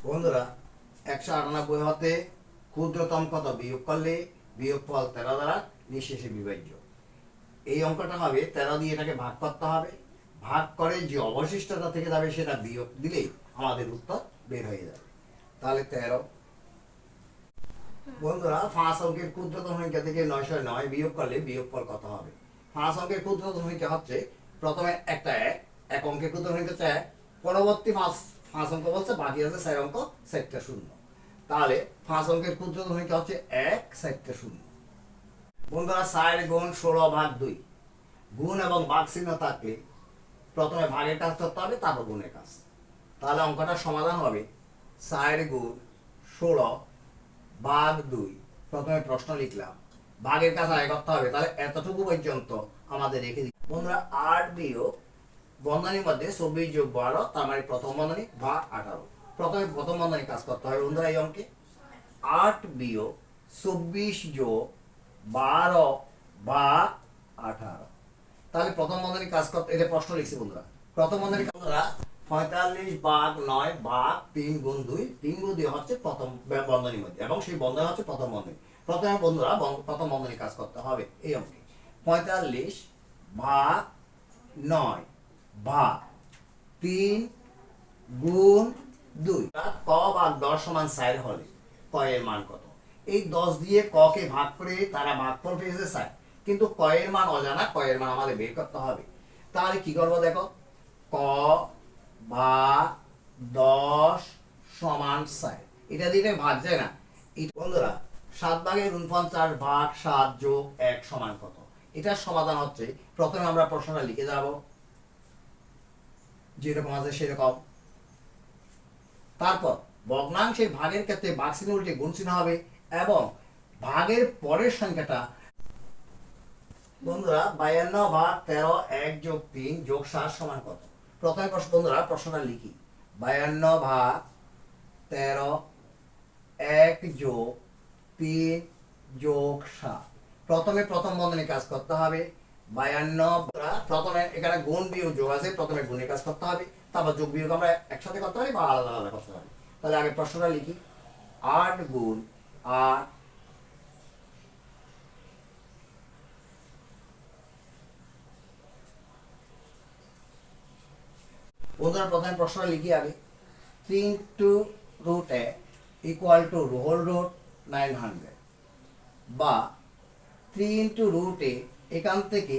বন্ধুরা, 198 হতে ক্ষুদ্রতম কত বিয়োগ করলে বিয়োগফল 13 দ্বারা নিঃশেষে বিভাজ্য। এই অঙ্কটা হবে 13 দিয়ে এটাকে ভাগ করতে হবে। ভাগ করে যে অবশিষ্টতা থেকে যাবে সেটা বিয়োগ দিলেই আমাদের উত্তর বের হয়ে যাবে। তাহলে 13। বন্ধুরা, 5 অঙ্কের ক্ষুদ্রতম সংখ্যা থেকে 909 বিয়োগ করলে বিয়োগফল কত হবে? 5 অঙ্কের ক্ষুদ্রতম সংখ্যা হচ্ছে প্রথমে একটা এক অঙ্কের ক্ষুদ্রতম সংখ্যা হচ্ছে 1, পরবর্তী 5 অঙ্ক বলছে বাকি আছে 4 অঙ্ক, 4টা শূন্য। তাহলে 5 অঙ্কের ক্ষুদ্রতম সংখ্যা হচ্ছে 1, 4টা শূন্য। বন্ধুরা, 4 গুণ 16 ভাগ 2, গুণ এবং ভাগ চিহ্ন থাকলে প্রথমে ভাগের কাজ করতে হবে, তারপর গুণের কাজ। তাহলে অঙ্কটার সমাধান হবে 4 গুণ 16 ভাগ 2। প্রথমে প্রশ্ন লিখলাম, ভাগের কাজ আগে করতে হবে, তাহলে এতটুকু পর্যন্ত আমাদের রেখে দিই। বন্ধুরা, 8 বিয়োগ বন্ধনীর মধ্যে 24 যোগ 12, তার মানে প্রথম বন্ধনী বা 18। প্রথমে প্রথম বন্ধনী কাজ করতে হবে। বন্ধুরা, এই অঙ্কে 8 বিয়োগ 24 যোগ 12 বা 18। তাহলে প্রথম বন্ধনী কাজ করতে, এটা প্রশ্ন লিখছি বন্ধুরা। প্রথম বন্ধনী বন্ধুরা 45 ভাগ 9 ভাগ 3 গুণ 2, 3 গুণ 2 হচ্ছে প্রথম বন্ধনীর মধ্যে, এবং সেই বন্ধনী হচ্ছে প্রথম বন্ধনী। প্রথমে বন্ধুরা প্রথম বন্ধনী কাজ করতে হবে। এই অঙ্কে 45 ভাগ 9 ভাগ 3 গুণ 2। ক ভাগ 10 সমান 4 হলে ক এর মান কত? এই 10 দিয়ে ক কে ভাগ করে তারা ভাগফল পেয়েছে 4, কিন্তু ক এর মান অজানা, ক এর মান আমাদের বের করতে হবে। তাহলে কি করবো দেখো, ক ভাগ 10 সমান 4, এটা দিয়ে ভাগ যায় না। বন্ধুরা, 7 ভাগের 49 ভাগ 7 যোগ 1 সমান কত? এটার সমাধান হচ্ছে, প্রথমে আমরা প্রশ্নটা লিখে যাব যেরকম আছে সেরকম। তারপর ভগ্নাংশের ভাগের ক্ষেত্রে ভাগ চিহ্ন উল্টে গুণ চিহ্ন হবে, এবং ভাগের পরের সংখ্যাটা। বন্ধুরা, 52 ভাগ 13 1 যোগ 3 যোগ 7 সমান কত? প্রথমে বন্ধুরা প্রশ্নটা লিখি, 52 ভাগ 13 1 যোগ 3 যোগ 7। প্রথমে প্রথম বন্ধনী কাজ করতে হবে। 52, প্রথমে এখানে গুণ বিয়োগ যোগ আছে, প্রথমে গুণের কাজ করতে হবে, তারপর যোগ বিয়োগ আমরা একসাথে করতে পারি বা আলাদা আলাদা করতে পারি। তাহলে আগে প্রশ্নটা লিখি, 8 গুণ 8 বন্ধুরা প্রথমে প্রশ্নটা লিখি আগে, 3 into root a equal to whole root 900, বা 3 ইন্টু রুট এ, এখান থেকে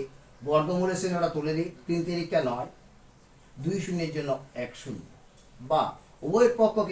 বর্গমূলের চিহ্নটা তুলে দিই, 3 3 9, 2 শূন্যের জন্য 1 শূন্য, বা উভয় পক্ষকে